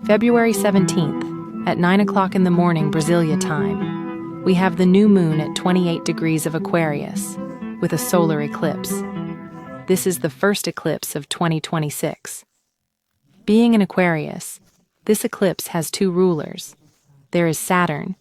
February 17th, at 9 o'clock in the morning Brasilia time, we have the new moon at 28 degrees of Aquarius, with a solar eclipse. This is the first eclipse of 2026. Being in Aquarius, this eclipse has two rulers. There is Saturn,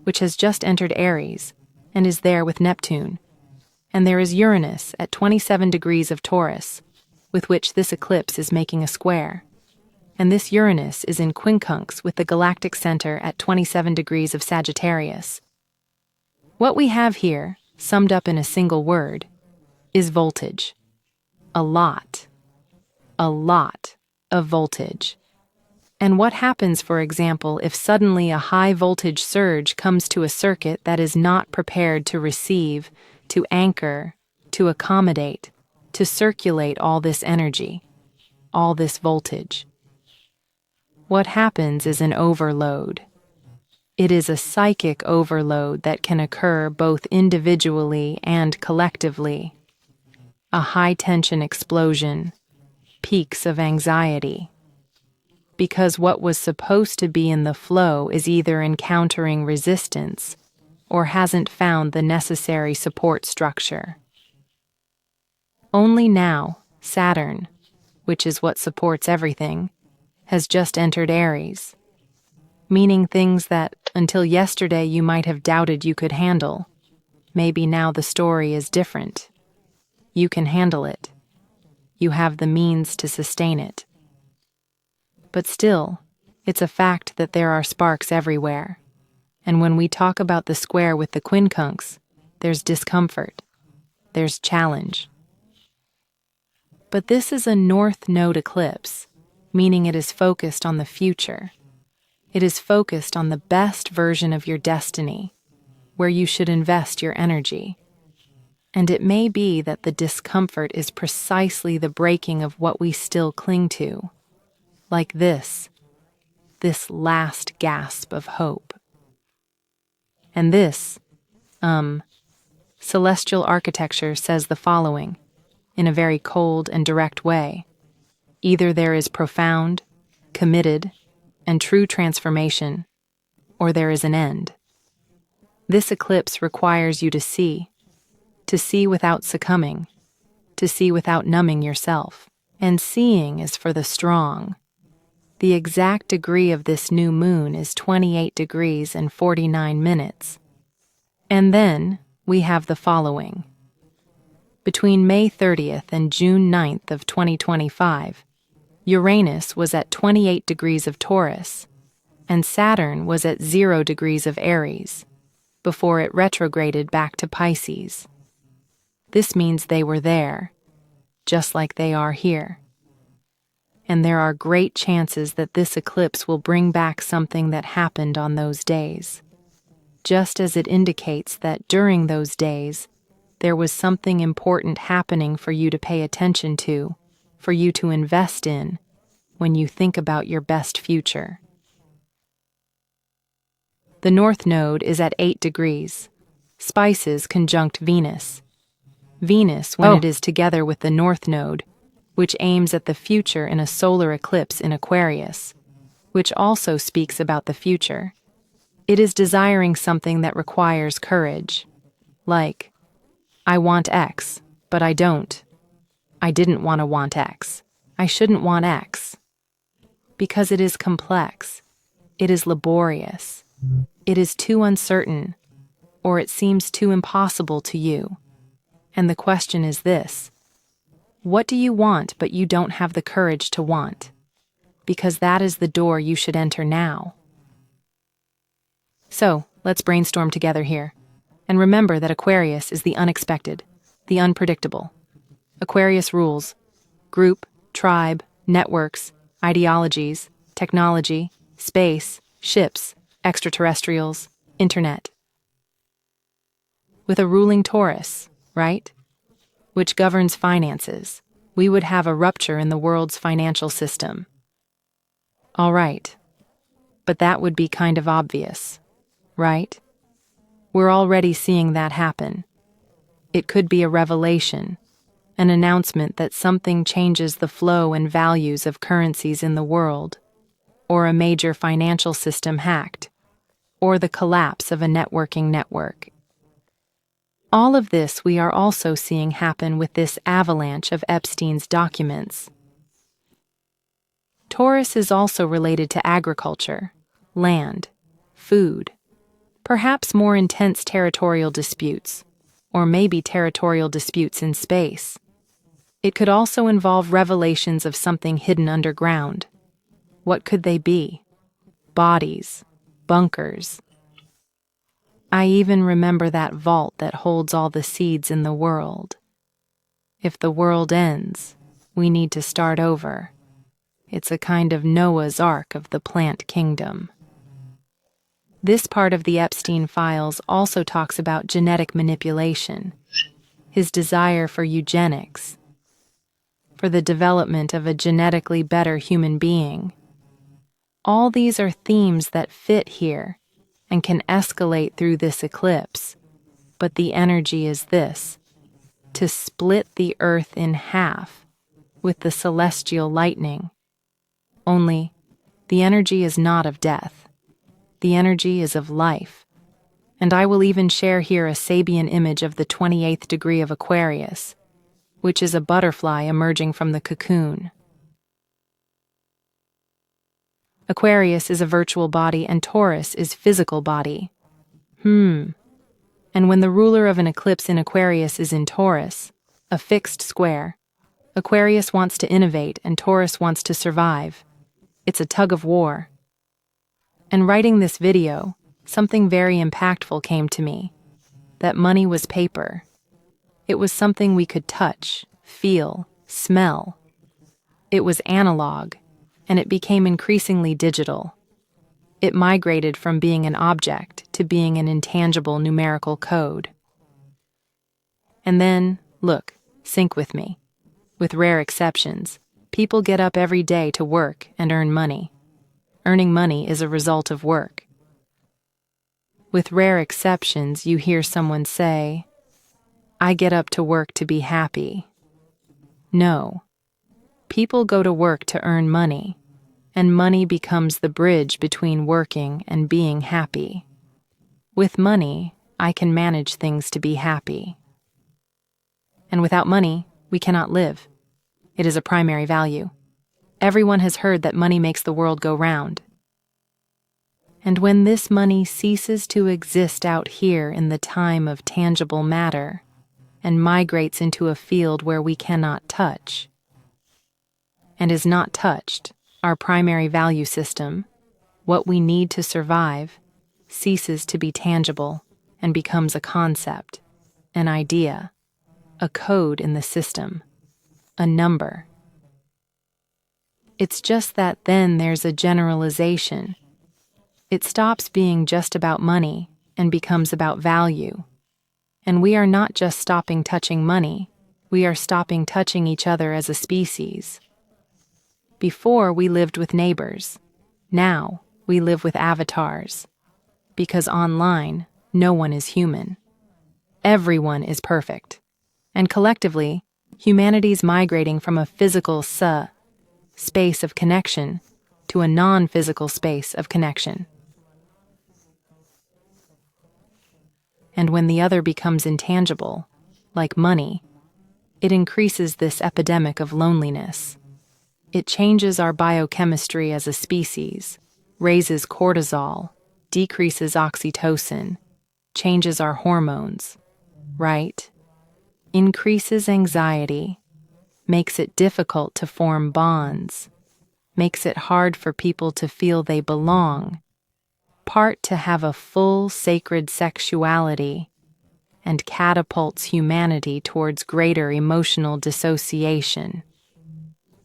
which has just entered Aries, and is there with Neptune. And there is Uranus at 27 degrees of Taurus, with which this eclipse is making a square. And this Uranus is in quincunx with the galactic center at 27 degrees of Sagittarius. What we have here, summed up in a single word, is voltage. A lot of voltage. And what happens, for example, if suddenly a high voltage surge comes to a circuit that is not prepared to receive, to anchor, to accommodate, to circulate all this energy, all this voltage? What happens is an overload. It is a psychic overload that can occur both individually and collectively. A high-tension explosion, peaks of anxiety. Because what was supposed to be in the flow is either encountering resistance or hasn't found the necessary support structure. Only now, Saturn, which is what supports everything, has just entered Aries, meaning things that, until yesterday, you might have doubted you could handle. Maybe now the story is different. You can handle it. You have the means to sustain it. But still, it's a fact that there are sparks everywhere. And when we talk about the square with the quincunx, there's discomfort. There's challenge. But this is a North Node eclipse, meaning it is focused on the future. It is focused on the best version of your destiny, where you should invest your energy. And it may be that the discomfort is precisely the breaking of what we still cling to, like this last gasp of hope. And this, celestial architecture says the following, in a very cold and direct way. Either there is profound, committed, and true transformation, or there is an end. This eclipse requires you to see without succumbing, to see without numbing yourself. And seeing is for the strong. The exact degree of this new moon is 28 degrees and 49 minutes. And then we have the following. Between May 30th and June 9th of 2025, Uranus was at 28 degrees of Taurus, and Saturn was at 0 degrees of Aries, before it retrograded back to Pisces. This means they were there, just like they are here. And there are great chances that this eclipse will bring back something that happened on those days, just as it indicates that during those days, there was something important happening for you to pay attention to, for you to invest in, when you think about your best future. The North Node is at 8 degrees. Spices conjunct Venus. Venus, when it is together with the North Node, which aims at the future in a solar eclipse in Aquarius, which also speaks about the future. It is desiring something that requires courage, like, I want X, but I don't. I didn't want to want X. I shouldn't want X. Because it is complex. It is laborious. It is too uncertain, or it seems too impossible to you. And the question is this: what do you want but you don't have the courage to want? Because that is the door you should enter now. So, let's brainstorm together here. And remember that Aquarius is the unexpected, the unpredictable. Aquarius rules: group, tribe, networks, ideologies, technology, space, ships, extraterrestrials, internet. With a ruling Taurus, right? Which governs finances, we would have a rupture in the world's financial system. All right, but that would be kind of obvious, right? We're already seeing that happen. It could be a revelation, an announcement that something changes the flow and values of currencies in the world, or a major financial system hacked, or the collapse of a networking network. All of this we are also seeing happen with this avalanche of Epstein's documents. Taurus is also related to agriculture, land, food, perhaps more intense territorial disputes, or maybe territorial disputes in space. It could also involve revelations of something hidden underground. What could they be? Bodies, bunkers. I even remember that vault that holds all the seeds in the world. If the world ends, we need to start over. It's a kind of Noah's Ark of the plant kingdom. This part of the Epstein files also talks about genetic manipulation, his desire for eugenics, for the development of a genetically better human being. All these are themes that fit here and can escalate through this eclipse, but the energy is this: to split the earth in half with the celestial lightning. Only, the energy is not of death. The energy is of life. And I will even share here a Sabian image of the 28th degree of Aquarius, which is a butterfly emerging from the cocoon. Aquarius is a virtual body and Taurus is physical body. And when the ruler of an eclipse in Aquarius is in Taurus, a fixed square, Aquarius wants to innovate and Taurus wants to survive. It's a tug of war. And writing this video, something very impactful came to me. That money was paper. It was something we could touch, feel, smell. It was analog, and it became increasingly digital. It migrated from being an object to being an intangible numerical code. And then, look, sync with me. With rare exceptions, people get up every day to work and earn money. Earning money is a result of work. With rare exceptions, you hear someone say, "I get up to work to be happy." No. People go to work to earn money, and money becomes the bridge between working and being happy. With money, I can manage things to be happy. And without money, we cannot live. It is a primary value. Everyone has heard that money makes the world go round. And when this money ceases to exist out here in the time of tangible matter and migrates into a field where we cannot touch, and is not touched, our primary value system, what we need to survive, ceases to be tangible and becomes a concept, an idea, a code in the system, a number. It's just that then there's a generalization. It stops being just about money and becomes about value. And we are not just stopping touching money, we are stopping touching each other as a species. Before we lived with neighbors. Now we live with avatars. Because online, no one is human. Everyone is perfect. And collectively, humanity's migrating from a physical space of connection to a non-physical space of connection. And when the other becomes intangible, like money, it increases this epidemic of loneliness. It changes our biochemistry as a species, raises cortisol, decreases oxytocin, changes our hormones, right? Increases anxiety, makes it difficult to form bonds, makes it hard for people to feel they belong, part to have a full sacred sexuality, and catapults humanity towards greater emotional dissociation.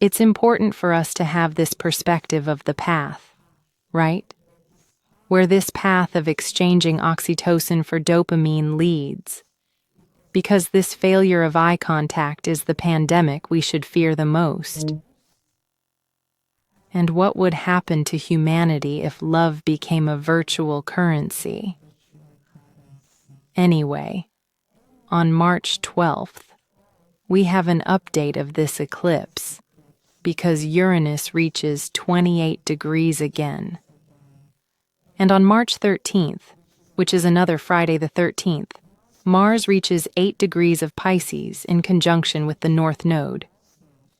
It's important for us to have this perspective of the path, right? Where this path of exchanging oxytocin for dopamine leads. Because this failure of eye contact is the pandemic we should fear the most. And what would happen to humanity if love became a virtual currency? Anyway, on March 12th, we have an update of this eclipse. because Uranus reaches 28 degrees again. And on March 13th, which is another Friday the 13th, Mars reaches 8 degrees of Pisces in conjunction with the North Node.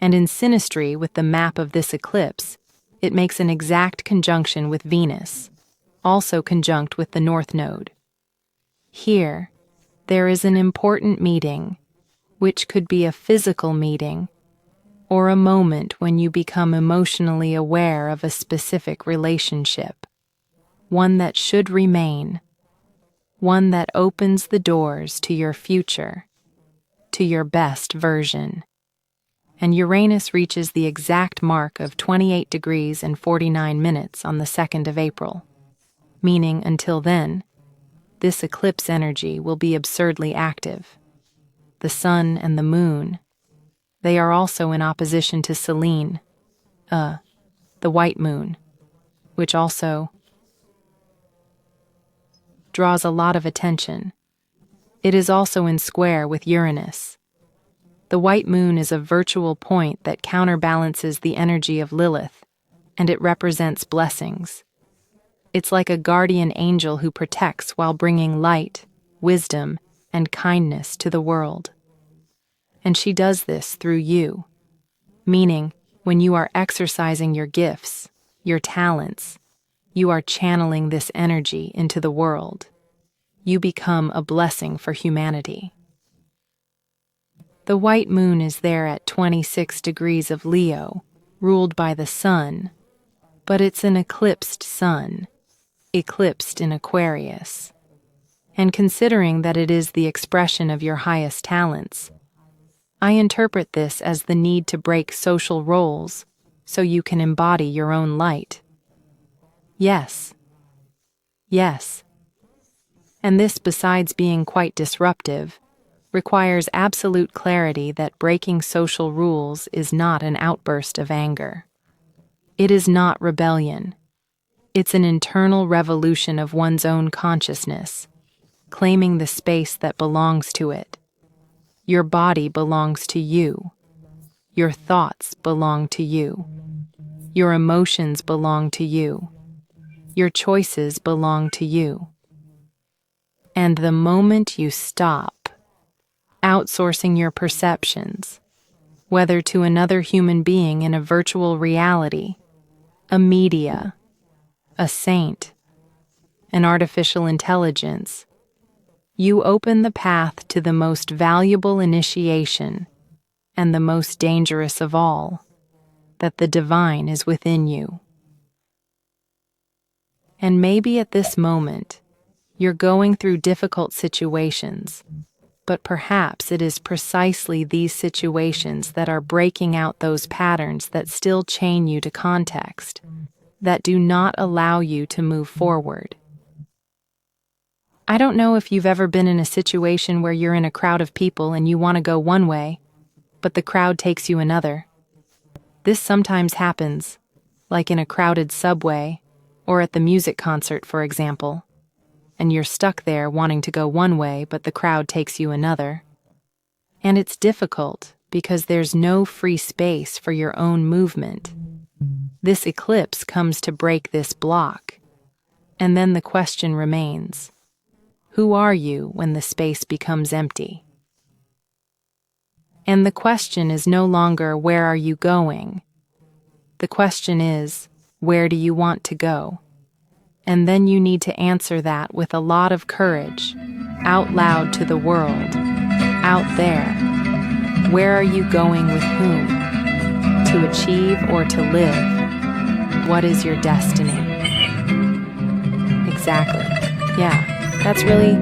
And in synastry with the map of this eclipse, it makes an exact conjunction with Venus, also conjunct with the North Node. Here, there is an important meeting, which could be a physical meeting, or a moment when you become emotionally aware of a specific relationship, one that should remain, one that opens the doors to your future, to your best version. And Uranus reaches the exact mark of 28 degrees and 49 minutes on the 2nd of April, meaning until then, this eclipse energy will be absurdly active. The Sun and the Moon, they are also in opposition to Selene, the white moon, which also draws a lot of attention. It is also in square with Uranus. The white moon is a virtual point that counterbalances the energy of Lilith, and it represents blessings. It's like a guardian angel who protects while bringing light, wisdom, and kindness to the world. And she does this through you, meaning when you are exercising your gifts, your talents, you are channeling this energy into the world. You become a blessing for humanity. The white moon is there at 26 degrees of Leo, ruled by the sun, but it's an eclipsed sun, eclipsed in Aquarius. And considering that it is the expression of your highest talents, I interpret this as the need to break social roles so you can embody your own light. Yes. And this, besides being quite disruptive, requires absolute clarity that breaking social rules is not an outburst of anger. It is not rebellion. It's an internal revolution of one's own consciousness, claiming the space that belongs to it. Your body belongs to you. Your thoughts belong to you. Your emotions belong to you. Your choices belong to you. And the moment you stop outsourcing your perceptions, whether to another human being in a virtual reality, a media, a saint, an artificial intelligence, you open the path to the most valuable initiation and the most dangerous of all, that the divine is within you. And maybe at this moment, you're going through difficult situations, but perhaps it is precisely these situations that are breaking out those patterns that still chain you to context, that do not allow you to move forward. I don't know if you've ever been in a situation where you're in a crowd of people and you want to go one way, but the crowd takes you another. This sometimes happens, like in a crowded subway or at the music concert, for example, and you're stuck there wanting to go one way, but the crowd takes you another. And it's difficult because there's no free space for your own movement. This eclipse comes to break this block, and then the question remains, who are you when the space becomes empty? And the question is no longer, where are you going? The question is, where do you want to go? And then you need to answer that with a lot of courage, out loud to the world, out there. Where are you going with whom? To achieve or to live? What is your destiny? Exactly. Yeah, that's really